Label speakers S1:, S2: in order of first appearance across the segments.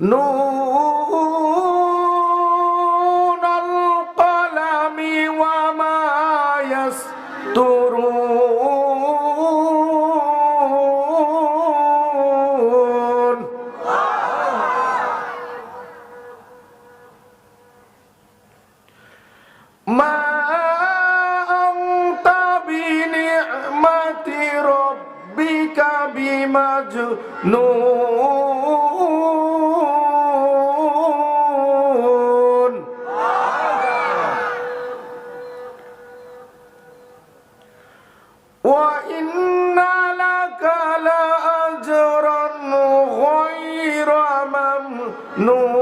S1: নুনুল কলামি ওয়া মা ইয়াসতুরুন। মা আনতা বিনি'মাতি রাব্বিকা বিমাজনুন। ওয়া ইন্না লাকা লাআজরান গায়রা মামনুন।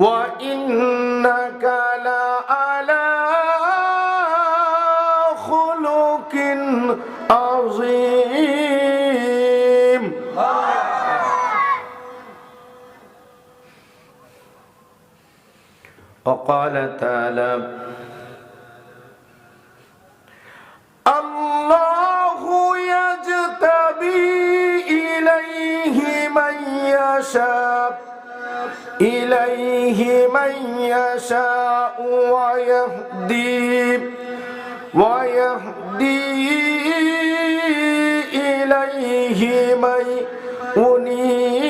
S1: ওয়া ইন্নাকা লাআলা খুলুকিন আযীম। وقال تعالى الله يجتبي إليه من يشاء ويهدي إليه من ينيب.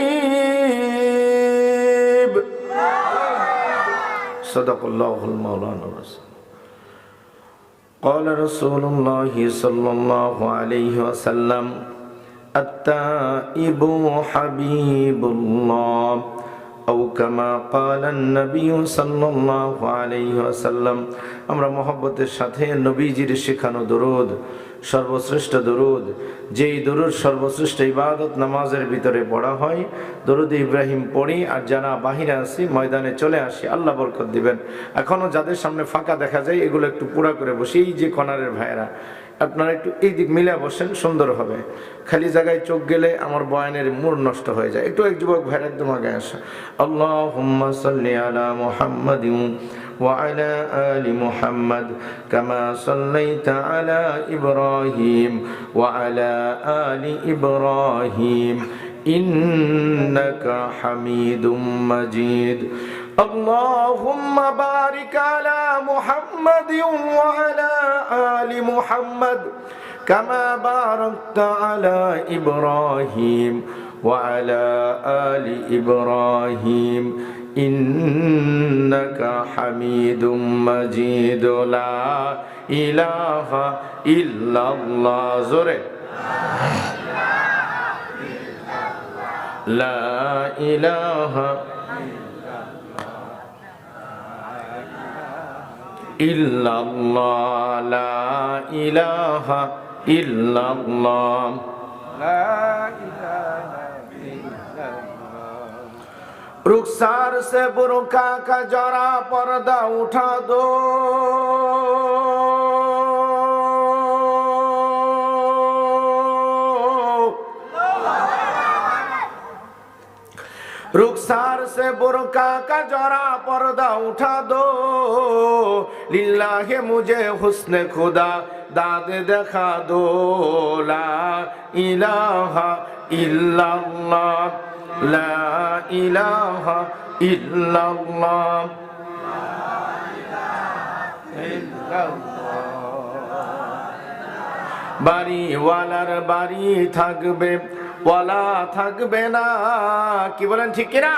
S1: صدق الله المولانا الرسول. قال رسول الله صلى الله عليه وسلم التائب حبيب الله أو كما قال النبي صلى الله عليه وسلم. আমরা মহব্বতের সাথে নবীজির শেখানো দরুদ, সর্বশ্রেষ্ঠ দরুদ, যেই দরুদ সর্বশ্রেষ্ঠ ইবাদত নামাজের ভিতরে পড়া হয়, দরুদ ইব্রাহিম পড়ি। আর যারা বাহিরে আসি, ময়দানে চলে আসি, আল্লাহ বরকত দিবেন। এখনো যাদের সামনে ফাঁকা দেখা যায়, এগুলো একটু পুরা করে বসি। এই যে কর্নারের ভাইয়েরা, আপনারা একটু এই দিক মিলে বসেন, সুন্দর হবে। খালি জায়গায় চোখ গেলে আমার বয়ানের মূড নষ্ট হয়ে যায়। একটু এক যুবক ভাইয়ের একদম আগে আসা। আল্লাহুম্মা সাল্লি আলা মুহাম্মাদিন ওয়া আলা আলি মুহাম্মাদ কামা সাল্লাইতা আলা ইব্রাহিম ওয়া আলা আলি ইব্রাহিম ইন্নাকা হামিদুম মাজিদ। اللهم بارك على محمد وعلى آل محمد كما باركت على إبراهيم وعلى آل إبراهيم إنك حميد مجيد. لا إله إلا الله. زوري لا إله ইল্লাল্লাহ, লা ইলাহা ইল্লাল্লাহ, লা ইলাহা ইল্লাল্লাহ। रुखसार से बुरका का जरा पर्दा उठा दो, रुखसार से बुरका का जरा पर्दा उठा दो, लिल्लाहे मुझे हुस्न खुदा दाद दिखा दो। ला इलाहा इल्लल्लाह, ला इलाहा इल्लल्लाह, বাড়ি ওয়ালার বাড়ি থাকবে, ওয়ালা থাকবে না। কি বলেন, ঠিক কিনা?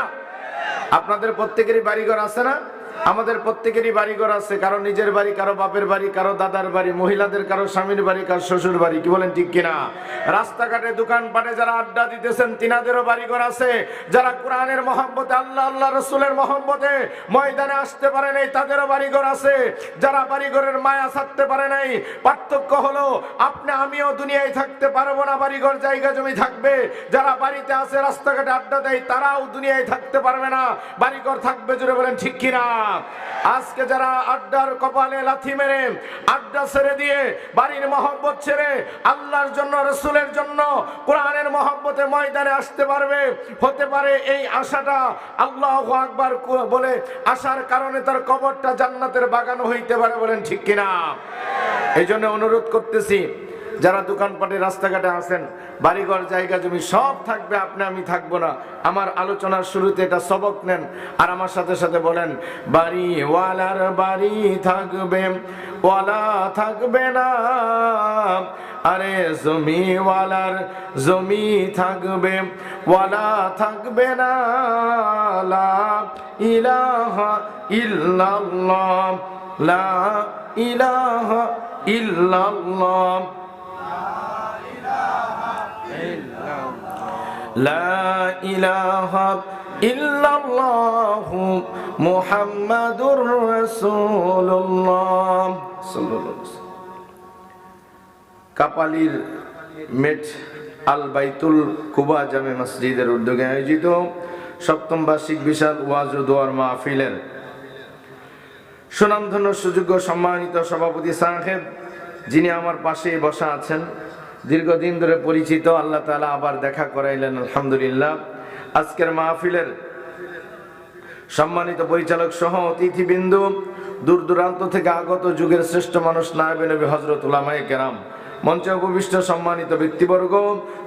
S1: আপনাদের প্রত্যেকেরই বাড়িঘর আছে না? আমাদের প্রত্যেকেরই বাড়িঘর আছে। কারো নিজের বাড়ি, কারো বাপের বাড়ি, কারো দাদার বাড়ি, মহিলাদের কারো স্বামীর বাড়ি, কারো শ্বশুর বাড়ি। কি বলেন, ঠিক কিনা? রাস্তাঘাটে দোকানপাটে যারা আড্ডা দিতেছেন, তিনাদেরও বাড়িঘর আছে। যারা কোরআনের মহব্বতে, আল্লাহ আল্লাহ রসুলের মহব্বতে ময়দানে আসতে পারে নাই, তাদেরও বাড়িঘর আছে। যারা বাড়িঘরের মায়া ছাড়তে পারে নাই, পার্থক্য হলো আপনি আমিও দুনিয়ায় থাকতে পারবো না, বাড়িঘর জায়গা জমি থাকবে। যারা বাড়িতে আছে, রাস্তাঘাটে আড্ডা দেয়, তারাও দুনিয়ায় থাকতে পারবে না, বাড়িঘর থাকবে। জুড়ে বলেন ঠিক কিনা? আজকে যারা আড্ডার কপালে লাথি মেরে আড্ডা ছেড়ে দিয়ে বাড়ির মহব্বত ছেড়ে আল্লাহর জন্য রাসূলের জন্য কোরআনের মহব্বতে ময়দানে আসতে পারবে, হতে পারে এই আশাটা আল্লাহু আকবার বলে আসার কারণে তার কবরটা জান্নাতের বাগান হইতে পারে। বলেন ঠিক কিনা? এই জন্য অনুরোধ করতেছি, যারা দোকানপাটে রাস্তাঘাটে আছেন, বাড়িঘর জায়গা জমি সব থাকবে, আপনি আমি থাকবো না। আমার আলোচনার শুরুতে এটা সবক নেন আর আমার সাথে সাথে বলেন, বাড়িওয়ালার বাড়ি থাকবে, ওয়ালা থাকবে না, আরে জমিওয়ালার জমি থাকবে, ওয়ালা থাকবে না। লা ইলাহা ইল্লাল্লাহ, লা ইলাহা ইল্লাল্লাহ, লা ইলাহা ইল্লাল্লাহু মুহাম্মাদুর রাসূলুল্লাহ সাল্লাল্লাহু আলাইহি ওয়াসাল্লাম। কাপালির মেট আল বাইতুল কুবা জামে মসজিদের উদ্যোগে আয়োজিত সপ্তম বার্ষিক বিশাল ওয়াজ ও দোয়ার মাহফিলের সুনামধন্য সুযোগ্য সম্মানিত সভাপতি সাহেব, যিনি আমার পাশে বসা আছেন, দীর্ঘদিন ধরে পরিচিত, আল্লাহ তাআলা আবার দেখা করাইলেন, আলহামদুলিল্লাহ। আজকের মাহফিলের সম্মানিত পরিচালক সহ অতিথিবৃন্দ, দূর দূরান্ত থেকে আগত যুগের শ্রেষ্ঠ মানুষ নায়েবে নবী হযরত উলামায়ে কেরাম, মঞ্চে উপবিষ্ট সম্মানিত ব্যক্তিবর্গ,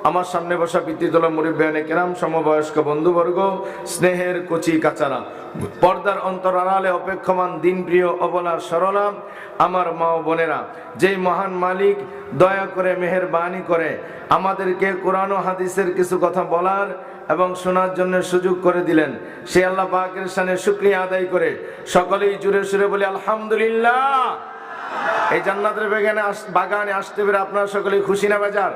S1: আমার সামনে বসা পিতৃতুল্য মুরব্বিয়ানে কেরাম, সমবয়স্ক বন্ধুবর্গ, স্নেহের কচি কাচারা, পর্দার অন্তর আড়ালে অপেক্ষমান দিনপ্রিয় অবলা সরলা আমার মা ও বোনেরা, যেই মহান মালিক দয়া করে মেহেরবানি করে আমাদেরকে কোরআন ও হাদিসের কিছু কথা বলার এবং শোনার জন্য সুযোগ করে দিলেন, সেই আল্লাহ পাকের শানে শুকরিয়া আদায় করে সকলেই জুড়ে সুরে বলি আলহামদুলিল্লাহ। এই জান্নাতের বাগানে আসতে পেরে আপনারা সকলেই খুশি না বেজার?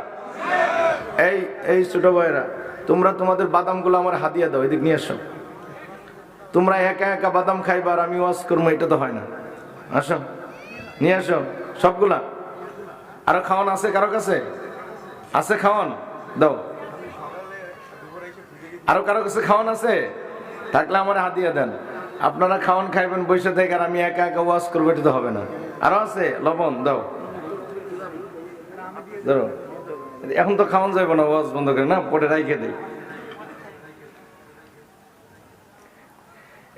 S1: এই ছোট ভাইরা, তোমরা তোমাদের বাদামগুলো আমার হাদিয়া দাও, এদিক নিয়ে আসো। তোমরা একা একা বাদাম খাইবা আর আমি ওয়াজ করবো, এটা তো হয় না। আসো, নিয়ে আসো সবগুলা। আরো খাওয়ান আছে কারো কাছে? আছে খাওয়ান? দাও। আরো কারো কাছে খাওয়ান আছে? থাকলে আমার হাদিয়া দেন। আপনারা খাওয়ান খাইবেন বসে থেকে, আর আমি একা একা ওয়াজ করবো, এটা তো হবে না। আরো আছে লবণ? দাও, ধরো। এখন তো খাওয়ান যাইব না, ওয়াজ বন্ধ করে না, পরে রাইখে দেই।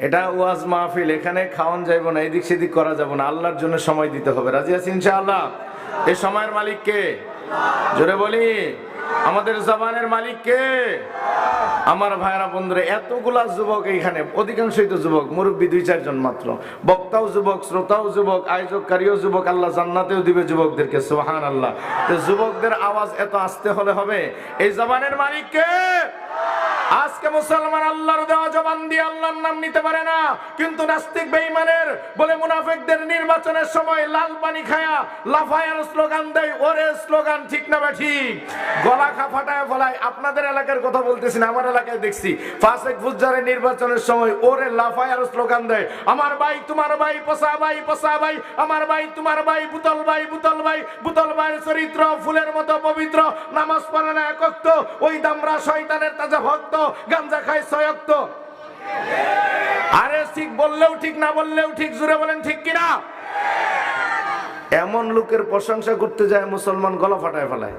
S1: এটা ওয়াজ মাহফিল, এখানে খাওয়ান যাইব না, এদিক সেদিক করা যাব না, আল্লাহর জন্য সময় দিতে হবে। রাজি আছি ইনশাআল্লাহ? এই সময়ের মালিক কে? জোরে বলি, আমাদের জবানের মালিক কে? আমার ভাইরা বন্ধুরা, এতগুলা যুবক এইখানে, অধিকাংশই তো যুবক, মুরব্বী 2-4 জন মাত্র, বক্তাও যুবক, শ্রোতাও যুবক, আয়োজককারীও যুবক, আল্লাহ জান্নাতেও দিবে যুবকদেরকে, সুবহানাল্লাহ। তো যুবকদের আওয়াজ এত আসতে হলে হবে, এই জবানের মালিক কে? আজকে মুসলমান আল্লাহর দেওয়া জবান দিয়ে আল্লাহর নাম নিতে পারে না, কিন্তু নাস্তিক বেঈমানের বলে মুনাফিকদের নির্বাচনের সময় লাল পানি খায়া লাফায়ার স্লোগান দেয়, ওরে স্লোগান ঠিক না ঠিক? গলা ফাটায় ফলায়। আপনাদের এলাকার কথা বলতেছি না, আমার এলাকায় দেখছি ফাসেক ফুজ্জারের নির্বাচনের সময় ওরে লাফায়ার স্লোগান দেয়, আমার ভাই তোমার ভাই, পসা ভাই পসা ভাই, আমার ভাই তোমার ভাই, বুতল ভাই বুতল ভাই, বুতল ভাইয়ের চরিত্র ফুলের মতো পবিত্র, নামাজ পড়ে না এক ওয়াক্ত, ওই দামরা শয়তানের তাজা ভক্ত, গাঞ্জা খায় 6 ওয়াক্ত। আরে ঠিক বললেও ঠিক, না বললেও ঠিক, জোরে বলেন ঠিক কিনা? এমন লোকের প্রশংসা করতে যায় মুসলমান গলা ফাটায় ফেলায়,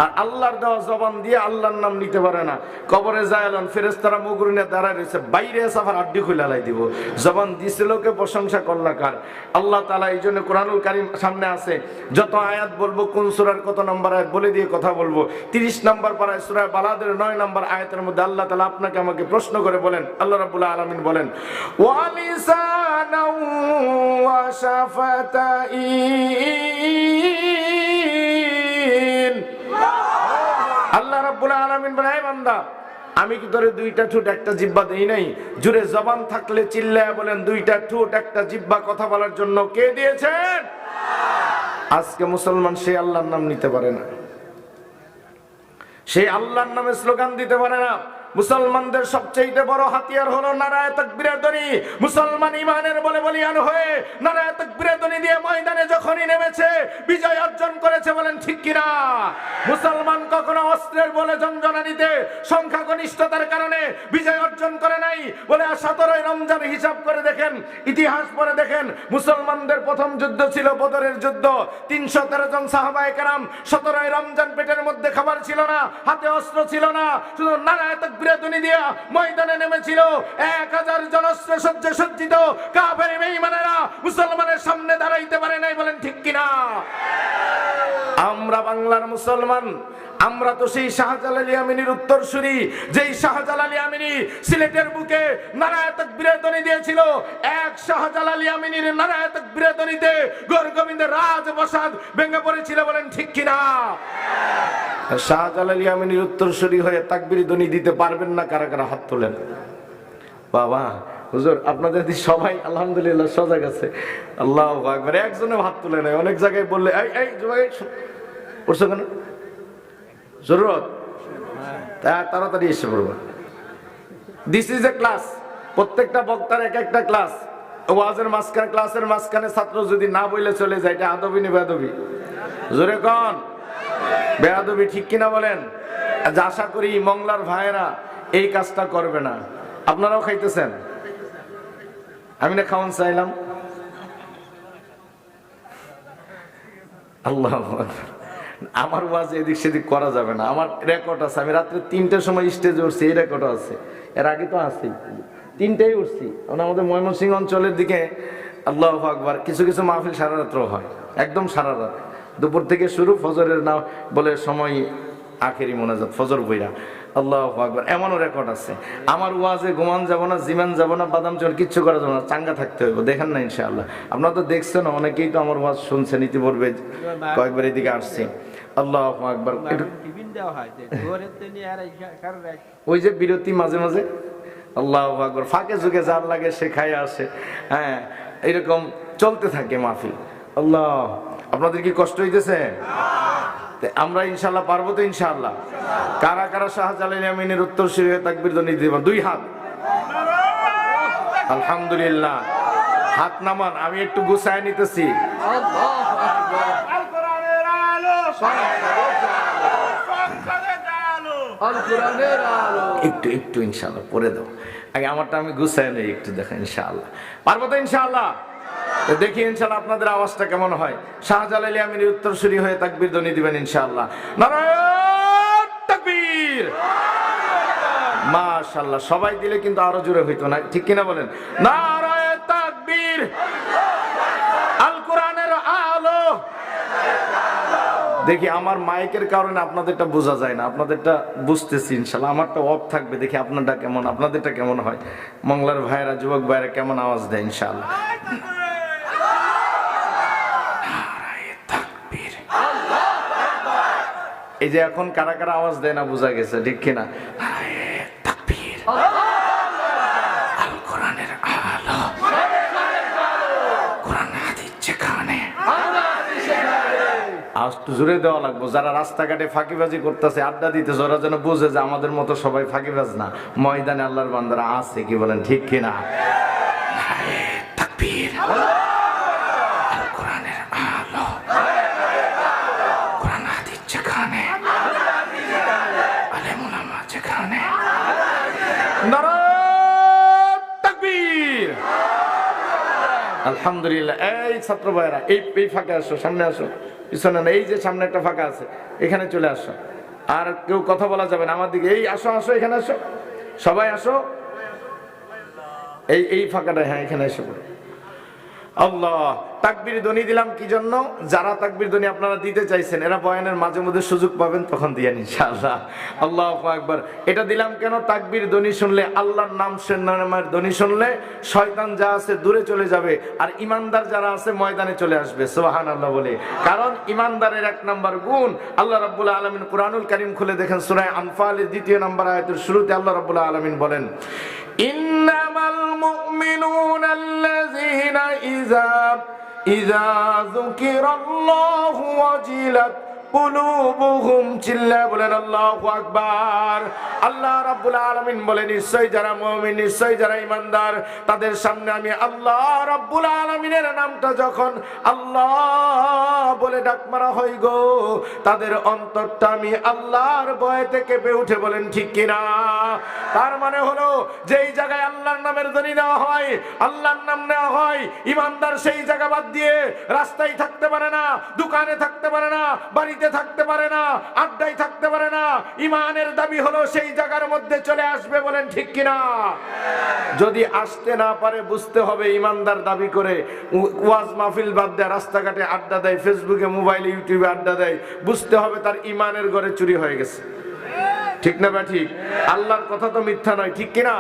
S1: আর আল্লাহর দেওয়া জবান দিয়ে আল্লাহর নাম নিতে পারে না। কবরে যায় এলেন, ফেরেশতারা মুগুর নিয়ে দাঁড়ায় রয়েছে, বাইরে সাফার আড্ডি খুলে লাই দিব। জবান দিছিল কে, প্রশংসা করলা কার? আল্লাহ তাআলা। এই জন্য কোরআনুল কারীম সামনে আছে, যত আয়াত বলবো, কোন সূরার কত নম্বর আয়াত বলে দিয়ে কথা বলবো। 30 নম্বর পারায় সূরা বালাদের 9 নম্বর আয়াতের মধ্যে আল্লাহ তাআলা আপনাকে আমাকে প্রশ্ন করে বলেন, আল্লাহ রাব্বুল আলামিন বলেন, ওয়ালিসানাও ওয়া শাফাতাইন। আল্লাহ রাব্বুল আলামিন বলেন, হে বান্দা, আমি কি তোরে 2টা ঠোঁট একটা জিহ্বা দেই নাই? জুড়ে জবান থাকলে চিল্লায়া বলেন, 2টা ঠোঁট একটা জিহ্বা কথা বলার জন্য কে দিয়েছেন? আজকে মুসলমান সেই আল্লাহর নাম নিতে পারে না, সেই আল্লাহর নামে স্লোগান দিতে পারে না। মুসলমানদের সবচেয়ে বড় হাতিয়ার হলো নারায়ে তাকবীরের ধ্বনি। মুসলমান ইমানের বলে বলিয়ান হয়ে নারায়ে তাকবীরের ধ্বনি দিয়ে ময়দানে যখনই নেমেছে, বিজয় অর্জন করেছে। বলেন ঠিক কিনা? মুসলমান কখনো অস্ত্রের বলে ঝঞ্ঝনানিতে সংখ্যাগরিষ্ঠতার কারণে বিজয় অর্জন করে নাই বলে 17 রমজান হিসাব করে দেখেন, ইতিহাস পড়ে দেখেন, মুসলমানদের প্রথম যুদ্ধ ছিল বদরের যুদ্ধ। 313 জন সাহাবায়ে কেরাম, 17 রমজান পেটের মধ্যে খাবার ছিল না, হাতে অস্ত্র ছিল না, শুধু নারায়ে তাকবীরে ধ্বনি দিয়া ময়দানে নেমেছিল। 1000 জন অস্ত্র সজ্জে সজ্জিত কাফের বেঈমানেরা মুসলমানের সামনে দাঁড়াইতে পারে নাই, বলেন ঠিক কিনা? আমরা বাংলার মুসলমান, আমরা তো সেই শাহজালাল ইয়ামিনীর উত্তরসূরি, যেই শাহজালাল ইয়ামিনী সিলেটের বুকে নারায়ে তাকবীরের ধ্বনি দিয়েছিল। এক শাহজালাল ইয়ামিনীর নারায়ে তাকবীরের ধ্বনিতে গৌরগোবিন্দের রাজপ্রাসাদ ভেঙে পড়েছিল, বলেন ঠিক কিনা? শাহজালাল ইয়ামিনীর উত্তরসূরি হয়ে তাকবীর ধ্বনি দিতে পারবেন না? কারা কারা হাত তোলেন? বাবা হুজুর, আপনাদের সবাই আলহামদুলিল্লাহ সজাগ আছে। আল্লাহু আকবার। একজনে হাত তুলে নাই, অনেক জায়গায় বললে এই এই উঠছো কেন? জরুরত তাড়াতাড়ি এসে পড়বা। This is a class. প্রত্যেকটা বক্তার এক একটা ক্লাস। ওয়াজের মাঝখানে, ক্লাসের মাঝখানে ছাত্র যদি না বইলে চলে যায়, এটা আদবি না বেয়াদবি? জোরে কোন? বেয়াদবি, ঠিক কিনা বলেন? আশা করি মংলার ভাইয়েরা এই কাজটা করবে না। আপনারাও খাইতেছেন, আমি না খাওয়ান চাইলাম। আল্লাহ, আমার ওয়াজ এদিক সেদিক করা যাবে না। আমার রেকর্ড আছে, আমি রাত্রে 3টার সময় স্টেজে উঠছি, এই রেকর্ড আছে। এর আগে তো আছেই, 3টায় উঠছি। আমাদের ময়মনসিংহ অঞ্চলের দিকে আল্লাহু আকবার কিছু কিছু মাহফিল সারা রাত্র হয়, একদম সারা রাত, দুপুর থেকে শুরু, ফজরের না বলে সময় আখেরি মোনাজাত, ফজর বইরা। আল্লাহু আকবার। এমনও রেকর্ড আছে। আমার ওয়াজে ঘুমান যাব না, জিমান যাব না, বাদাম চল কিচ্ছু করা যাবে না, চাঙ্গা থাকতে হইব। দেখেন না ইনশাআল্লাহ? আপনারা তো দেখছেন, অনেকেই তো আমার ওয়াজ শুনছেন ইতিপূর্বে, কয়েকবার এদিকে আসছি। আল্লাহু আকবার। ওই যে বিরতি মাঝে মাঝে, আল্লাহু আকবার, ফাঁকে ঝুঁকে যার লাগে সে খায় আসে। হ্যাঁ, এরকম চলতে থাকে মাহফিল। আল্লাহ, আপনাদের কি কষ্ট হইতেছে? আমরা ইনশাআল্লাহ পারবো তো ইনশাআল্লাহ? কারা কারা শাহজালাল ইয়ামিনের উত্তরসূরি হয়ে তাকবীর ধ্বনি দিবেন? 2 হাত। আলহামদুলিল্লাহ। হাত নামান, আমি একটু গুছায় নিতেছি। একটু একটু ইনশাআল্লাহ পরে দাও। আগে আমারটা আমি গুছায় নেই, একটু দেখেন ইনশাআল্লাহ। পারবো তো ইনশাআল্লাহ? দেখি ইনশাআল্লাহ আপনাদের আওয়াজটা কেমন হয়। শাহজালাল ইয়ামিনীর উত্তরসূরি হয়ে তাকবীর ধ্বনি দিবেন ইনশাআল্লাহ। নারায়ে তাকবীর। মাশাআল্লাহ। সবাই দিলে কিন্তু আরো জোরে হইতো না, ঠিক কিনা বলেন? নারায়ে তাকবীর। আল কোরআনের আলো। দেখি আমার মাইকের কারণে আপনাদেরটা বোঝা যায় না, আপনাদেরটা বুঝতেছি ইনশাআল্লাহ। আমারটা অফ থাকবে, দেখি আপনারটা কেমন, আপনাদেরটা কেমন হয়। মংলার ভাইয়েরা, যুবক ভাইয়েরা কেমন আওয়াজ দেয় ইনশাআল্লাহ। এই যে এখন কারা কারা আওয়াজ দেয় না বোঝা গেছে, ঠিক কিনা? তাকবীর। আল কোরআনের আলো। কোরআন হাদিস যেখানে। আওয়াজ তো জোরে দেওয়া লাগবে। যারা রাস্তাঘাটে ফাঁকিবাজি করতেছে, আড্ডা দিতেছে, ওরা যেন বুঝে যে আমাদের মতো সবাই ফাঁকিবাজ না, ময়দানে আল্লাহর বান্দারা আছে, কি বলেন ঠিক কিনা? তাকবীর। আল কোরআনের আলো। কোরআন হাদিস যেখানে, আলেম উলামা যেখানে। নারায়ে তাকবীর। আলহামদুলিল্লাহ। এই ছাত্র ভাইরা, এই ফাঁকে আসো, সামনে আসো, পিছনে না, এই যে সামনে একটা ফাঁকা আছে, এখানে চলে আসো। আর কেউ কথা বলা যাবে না আমার দিকে। এই আসো আসো, এখানে আসো, সবাই আসো। এই ফাঁকাটা, হ্যাঁ এখানে এসে পড়ো। আল্লাহ। তাকবীর ধ্বনি দিলাম কি জন্য? যারা তাকবীর ধ্বনি আপনারা দিতে চাইছেন, এরা বয়ানের মাঝে মধ্যে সুযোগ পাবেন, তখন দিয়েন ইনশাআল্লাহ। আল্লাহু আকবার। এটা দিলাম কেন? তাকবীর ধ্বনি শুনলে, আল্লাহর নামের ধ্বনি শুনলে শয়তান যা আছে দূরে চলে যাবে, আর ইমানদার যারা আছে ময়দানে চলে আসবে, সুবহানাল্লাহ বলে। কারণ ইমানদারের 1 নাম্বার গুণ, আল্লাহ রাব্বুল আলামিন কুরআনুল কারীম খুলে দেখেন, সূরা আনফালের 2 নম্বর আয়াতের শুরুতে আল্লাহ রাব্বুল আলামিন বলেন, ইন্নামাল মুমিনুনা আল্লাযীনা ইযা যুকিরাল্লাহু ওয়াজিলাত কুলুবুহুম, চিল্লায়ে বলেন আল্লাহু আকবার। আল্লাহ রাব্বুল আলামিন বলেন নিশ্চয়ই যারা মুমিন, নিশ্চয়ই যারা ঈমানদার, তাদের সামনে আমি আল্লাহ রাব্বুল আলামিনের নামটা যখন আল্লাহ বলে ডাক মারা হয় গো, তাদের অন্তরটা আমি আল্লাহর ভয় থেকে কেঁপে উঠে, বলেন ঠিক কিনা? তার মানে হলো যেই জায়গায় আল্লাহর নামের ধ্বনি দেওয়া হয়, আল্লাহর নাম নেওয়া হয়, ঈমানদার সেই জায়গা বাদ দিয়ে রাস্তায় থাকতে পারে না, দোকানে থাকতে পারে না, বাড়িতে থাকতে পারে না, আড্ডায় থাকতে পারে না। ঈমানের দাবি হলো সেই জায়গার মধ্যে চলে আসবে, বলেন ঠিক কিনা? যদি আসতে না পারে বুঝতে হবে ঈমানদার দাবি করে ওয়াজ মাহফিল বাদ দেয়, রাস্তাঘাটে আড্ডা দেয়, ফেসবুকে মোবাইলে ইউটিউবে আড্ডা দেয়, বুঝতে হবে তার ঈমানের ঘরে চুরি হয়ে গেছে। ঠিক না? বা ঠিক? আল্লাহর কথা তো মিথ্যা নয়, ঠিক কিনা?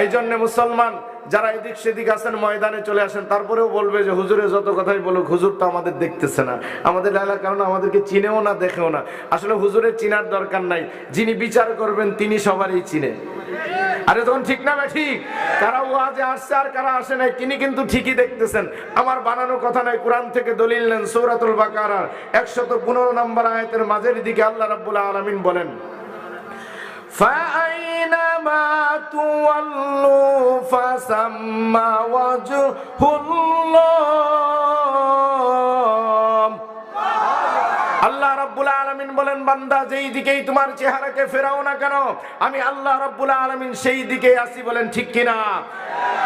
S1: এই জন্য মুসলমান যারা এদিক সেদিক আছেন ময়দানে চলে আসেন, তারপরেও বলবে যে হুজুরে যত কথাই বলুক, হুজুর তো আমাদের দেখতেছে না, আমাদের এলাকার কারণ আমাদেরকে চিনেও না, দেখেও না। আসলে হুজুরের চিনার দরকার নাই, যিনি বিচার করবেন তিনি সবারই চিনে। আরে তখন ঠিক না? বা ঠিক? কারা ওয়াজে আসছে আর কারা আসে নাই, তিনি কিন্তু ঠিকই দেখতেছেন। আমার বানানো কথা নাই, কোরআন থেকে দলিল নেন। সূরাতুল বাকারার 115 নম্বর আয়াতের মাঝের দিকে আল্লাহ রাব্বুল আলামিন বলেন, فَأَيْنَمَا تُوَلُّوا فَثَمَّ وَجْهُ اللَّهِ। আল্লাহ রাব্বুল আলামিন বলেন, বান্দা যেই দিকেই তোমার চেহারাকে ফেরাও না কেন, আমি আল্লাহ রাব্বুল আলামিন সেই দিকেই আছি, বলেন ঠিক কিনা?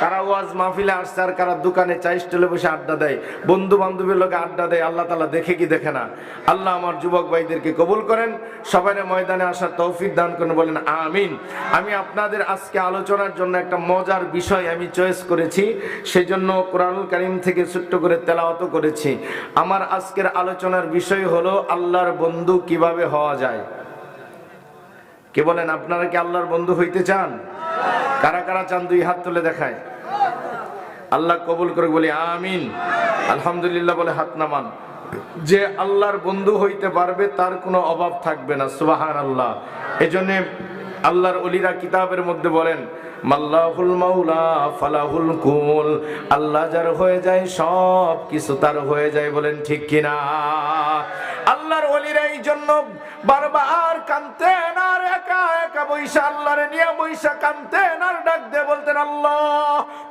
S1: কারা ওয়াজ মাহফিলে আসছে আর কারা দোকানে চা স্টলে বসে আড্ডা দেয়, বন্ধু বান্ধবের লোকে আড্ডা দেয়, আল্লাহ তাআলা দেখে কি দেখে না? আল্লাহ আমার যুবক ভাইদেরকে কবুল করেন, সবাইকে ময়দানে আসার তৌফিক দান করেন, বলেন আমিন। আমি আপনাদের আজকে আলোচনার জন্য একটা মজার বিষয় আমি চয়েস করেছি, সেজন্য কোরআনুল কারীম থেকে ছোট্ট করে তেলাওয়াত করেছি। আমার আজকের আলোচনার বিষয় হলো আল্লাহর বন্ধু কিভাবে হওয়া যায়। কে বলেন আপনারা কি আল্লাহর বন্ধু হইতে চান? কারা কারা চান দুই হাত তুলে দেখায়। আল্লাহ কবুল করে, বলি আমিন। আলহামদুলিল্লাহ বলে হাত নামান। যে আল্লাহর বন্ধু হইতে পারবে তার কোনো অভাব থাকবে না, সুবহানাল্লাহ। এজন্য আল্লাহর ওলিরা কিতাবের মধ্যে বলেন, মাল্লাহুল মাওলা ফালাহুল কুল, আল্লাহ যার হয়ে যায় সব কিছু তার হয়ে যায়, বলেন ঠিক কিনা? আল্লাহর ওলিরা এই জন্য বারবার কাঁদতেন আর একা একা বৈশা আল্লাহরে নিয়ে বৈশা কাঁদতেন আর ডাক দিয়ে বলতেন, আল্লাহ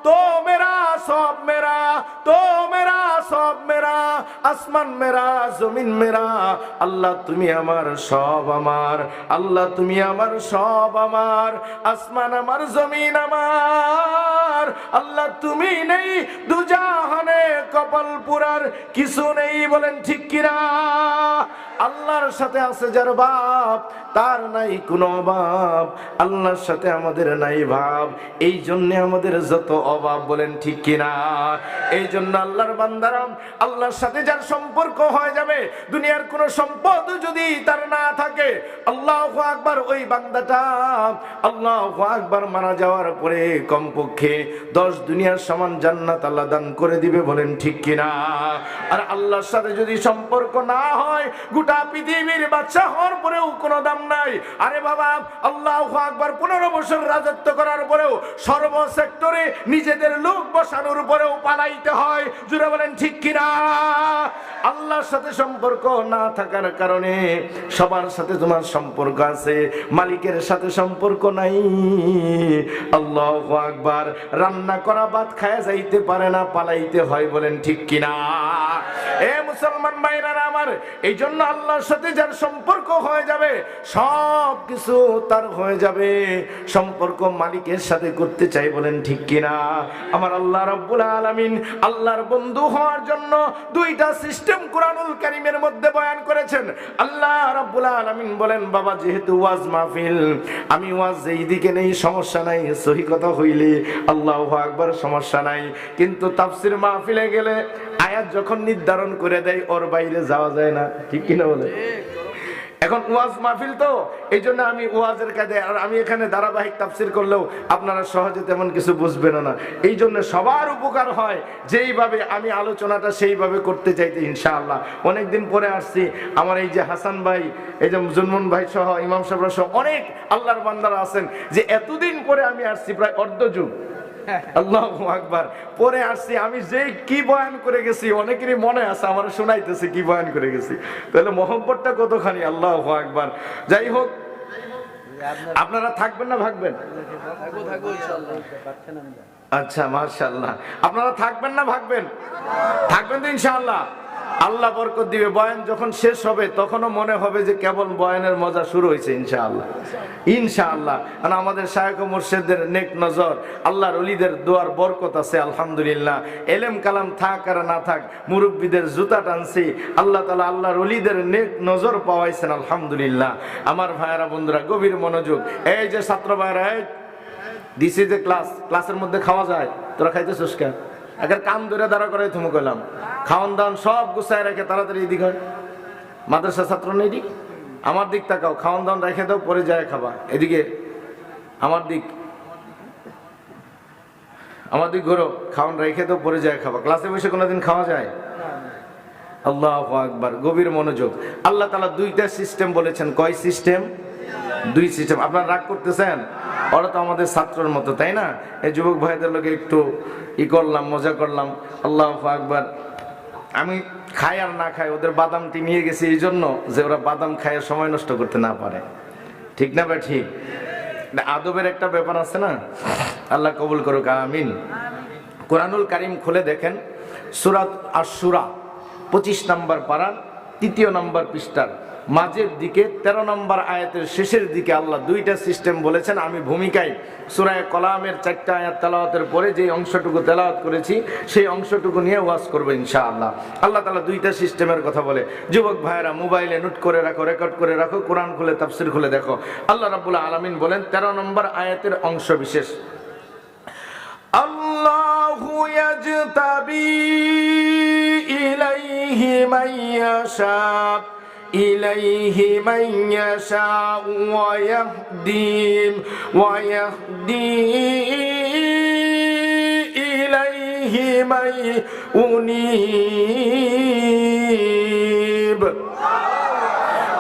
S1: তো মেরা সব মেরা, তো মেরা সব মেরা, আসমান মেরা জমিন মেরা, আল্লাহ তুমি আমার সব আমার, আল্লাহ তুমি আমার সব আমার, আসমান আমার জমিন আমার, আল্লাহ তুমি নেই দুজাহানে কপাল পুরার কিছু নেই, বলেন ঠিক কিনা? আল্লাহর সাথে আছে যার বাপ তার নাই কোনো অভাব, আল্লাহর সাথে আমাদের নাই ভাব, এই জন্য আমাদের যত অভাব, বলেন ঠিক কিনা? এই জন্য আল্লাহর বান্দারা আল্লাহর সাথে যার সম্পর্ক হয়ে যাবে, দুনিয়ার কোনো সম্পদ যদি তার না থাকে, আল্লাহু আকবার, ওই বান্দাটা আল্লাহু আকবার মারা যাওয়ার পরে কমপক্ষে 10 দুনিয়ার সমান জান্নাত আল্লাহ দান করে দিবে, বলেন ঠিক কিনা? আর আল্লাহর সাথে যদি সম্পর্ক না হয়, গোটা পৃথিবীর বাদশা হওয়ার পরেও কোনো দাম নাই। আরে বাবা, আল্লাহু আকবার 15 বছর রাজত্ব করার পরেও সর্ব সেক্টরে নিজেদের লোক বসানোর পরেও পালাইতে হয়, জুড়ে বলেন ঠিক কিনা? আল্লাহর সাথে সম্পর্ক না থাকার কারণে সবার সাথে তোমার সম্পর্ক আছে, মালিকের সাথে সম্পর্ক নাই। আল্লাহু আকবার, রান্না করা ভাত খায়া যাইতে পারে না, পালাইতে হয়, বলেন ঠিক কিনা? এ মুসলমান ভাইরা আমার, এই জন্য আল্লাহর সাথে যার সম্পর্ক হয়ে যাবে সব কিছু তার হয়ে যাবে। সম্পর্ক মালিকের সাথে করতে চাই, বলেন ঠিক কিনা? আমার আল্লাহ রাব্বুল আলামিন আল্লাহর বন্ধু হওয়ার জন্য দুইটা সিস্টেম কোরআনুল কারীমের মধ্যে বয়ান করেছেন। আল্লাহ রাব্বুল আলামিন বলেন, বাবা যেহেতু ওয়াজ মাহফিল, আমি ওয়াজ যেই দিকে নেই সমস্যা নাই, সহি কথা হইলে আল্লাহু আকবার সমস্যা নাই, কিন্তু তাফসীর মাহফিলে গেলে আয়াত যখন নির্ধারণ করে দেয় ওর বাইরে যাওয়া যায় না, ঠিক কিনা বলে? এখন ওয়াজ মাহফিল তো, এই জন্য আমি ওয়াজের কাজে, আর আমি এখানে ধারাবাহিক তাফসীর করলেও আপনারা সহজে তেমন কিছু বুঝবেন না, এই জন্য সবার উপকার হয় যেইভাবে আমি আলোচনাটা সেইভাবে করতে চাইতে ইনশাআল্লাহ। অনেকদিন পরে আসছি, আমার এই যে হাসান ভাই, এই যে জুনমুন ভাই সহ ইমাম সাহেবরা সহ অনেক আল্লাহর বান্দারা আছেন, যে এতদিন পরে আমি আসছি, প্রায় অর্ধযুগ। আল্লাহু আকবার। পরে আসছি আমি যে কি বয়ান করে গেছি অনেকেরই মনে আছে, আমার শোনাইতেছে কি বয়ান করে গেছি। তাহলে মহব্বতটা কতখানি, আল্লাহু আকবার। যাই হোক, আপনারা থাকবেন না ভাগবেন? আচ্ছা, মাশাআল্লাহ। আপনারা থাকবেন না ভাগবেন? থাকবেন তো ইনশাআল্লাহ। আল্লাহ বরকত দিবে। বয়ান যখন শেষ হবে তখনও মনে হবে যে কেবল বয়ানের মজা শুরু হয়েছে ইনশাআল্লাহ, ইনশাআল্লাহ। কারণ আমাদের শায়খ ও মুর্শিদদের নেক নজর, আল্লাহর ওলিদের দোয়ার বরকত আছে আলহামদুলিল্লাহ। এলেম কালাম থাক আর না থাক, মুরব্বীদের জুতা টানছি, আল্লাহ তাআলা আল্লাহর ওলিদের নেক নজর পাওয়াইছেন আলহামদুলিল্লাহ। আমার ভাইয়েরা বন্ধুরা গভীর মনোযোগ। এই যে ছাত্র ভাইয়েরা, দিস ইজ এ ক্লাস, ক্লাসের মধ্যে খাওয়া যায়, তোরা খাইতেছিস কেন? একের কাম ধরে দাঁড়া করে তুমি কইলাম, খাওয়ান দাওয়ান সব গুছায় রেখে তাড়াতাড়ি এদিক হয়। মাদ্রাসা ছাত্র নেই দিক, আমার দিক তাকাও, খাওয়ান দাওয়ান রেখে দাও, পরে যায় খাবা। এদিকে আমার দিক, আমার দিক ঘোরো, খাওয়ান রেখে দাও, পরে যায় খাবা। ক্লাসে বসে কোনোদিন খাওয়া যায়? আল্লাহু আকবার। গভীর মনোযোগ। আল্লাহ তাআলা দুইটা সিস্টেম বলেছেন। কয় সিস্টেম? দুই সিস্টেম। আপনারা রাগ করতেছেন? ওরা তো আমাদের ছাত্রের মতো, তাই না? এই যুবক ভাইদের লোকে একটু করলাম, মজা করলাম। আল্লাহু আকবার। আমি খাই আর না খাই, ওদের বাদামটি নিয়ে গেছি এই জন্য যে ওরা বাদাম খায় সময় নষ্ট করতে না পারে। ঠিক না ভাই? ঠিক। আদবের একটা ব্যাপার আছে না? আল্লাহ কবুল করুক, আমিন। কোরআনুল কারীম খুলে দেখেন, সূরাত আশ-শূরা 25 নম্বর পারার 3 নম্বর পৃষ্ঠার মাঝের দিকে 13 নম্বর আয়াতের শেষের দিকে আল্লাহ দুইটা সিস্টেম বলেছেন। আমি ভূমিকায় সূরা কলামের 4টা আয়াত তেলাওয়াতের পরে যে অংশটুকু তেলাওয়াত করেছি সেই অংশটুকু নিয়ে ওয়াজ করব ইনশাআল্লাহ। আল্লাহ তাআলা দুইটা সিস্টেমের কথা বলে। যুবক ভাইরা মোবাইলে নোট করে রাখো, রেকর্ড করে রাখো, কোরআন খুলে তাফসীর খুলে দেখো। আল্লাহ রাব্বুল আলামিন বলেন 13 নম্বর আয়াতের অংশ বিশেষ, আল্লাহু ইয়াজতাবি ইলাইহি মান ইয়াশা ইলাইহি মান ইয়াশাউ ওয়া ইয়াহদি ইলাইহি মান ইউনীব।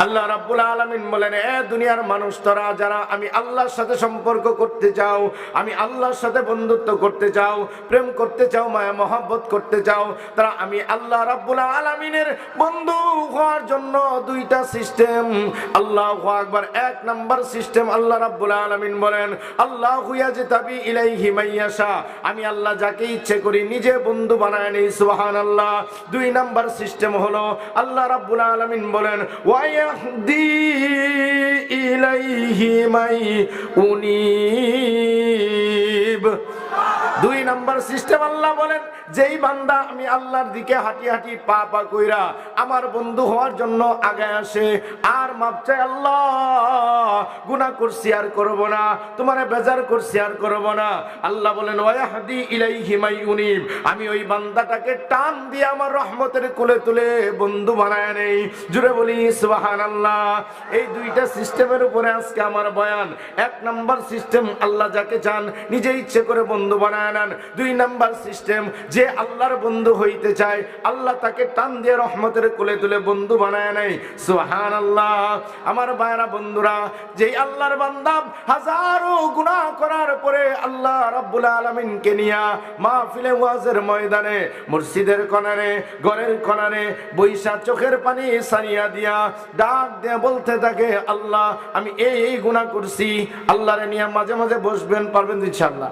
S1: আল্লাহ রাব্বুল আলামিন বলেন, এ দুনিয়ার মানুষ, তোরা যারা আমি আল্লাহর সাথে সম্পর্ক করতে চাও, আমি আল্লাহর সাথে বন্ধুত্ব করতে চাও, প্রেম করতে চাও, মায়া মহব্বত করতে চাও, তারা আমি আল্লাহ রাব্বুল আলামিনের বন্ধু হওয়ার জন্য দুইটা সিস্টেম। আল্লাহু আকবার। 1 নাম্বার সিস্টেম আল্লাহ রাব্বুল আলামিন বলেন, আল্লাহু ইয়াজতাবি ইলাইহি মান ইয়াশা, আমি আল্লাহ যাকে ইচ্ছে করি নিজে বন্ধু বানায় নেই। সুবহানাল্লাহ। 2 নাম্বার সিস্টেম হলো আল্লাহ রাব্বুল আলামিন বলেন, ওয়া ইয়াহদি ইলাইহি মান ইউনীব। 2 নাম্বার সিস্টেম আল্লাহ বলেন, যেই বান্দা আমি আল্লাহর দিকে হাঁটি হাঁটি পা পা কইরা আমার বন্ধু হওয়ার জন্য আগে আসে আর মাপ চায়, আল্লাহ গুনাহ করছি আর করব না, তোমারে বেজার করছি আর করব না, আল্লাহ বলেন ওয়াহদি ইলাইহি মান ইউনীব, আমি ওই বান্দাটাকে টান দিয়ে আমার রহমতের কোলে তুলে বন্ধু বানায় নেই। জুড়ে বলি সুবহানাল্লাহ। এই দুইটা সিস্টেমের উপরে আজকে আমার বয়ান। 1 নাম্বার সিস্টেম, আল্লাহ যাকে চান নিজে ইচ্ছে করে বন্ধু বানায় নেন। 2 নাম্বার সিস্টেম, যে আল্লাহর বন্ধু হইতে চায় আল্লাহ তাকে টান দিয়ে রহমতের কোলে তুলে বন্ধু বানায় নেয়। সুবহানাল্লাহ। আমার ভাইরা বন্ধুরা, যেই আল্লাহর বান্দা হাজারো গুনাহ করার পরে আল্লাহ রাব্বুল আলামিনকে নিয়া মাহফিলে ওয়াজের ময়দানে, মসজিদের কোণারে, ঘরের কোণারে বৈশা চোখের পানি সারিয়া দিয়া ডাক দিয়ে বলতে থাকে, আল্লাহ আমি এই গুনাহ করছি, আল্লাহরে নিয়ে মাঝে মাঝে বসবেন, পারবেন ইনশাআল্লাহ?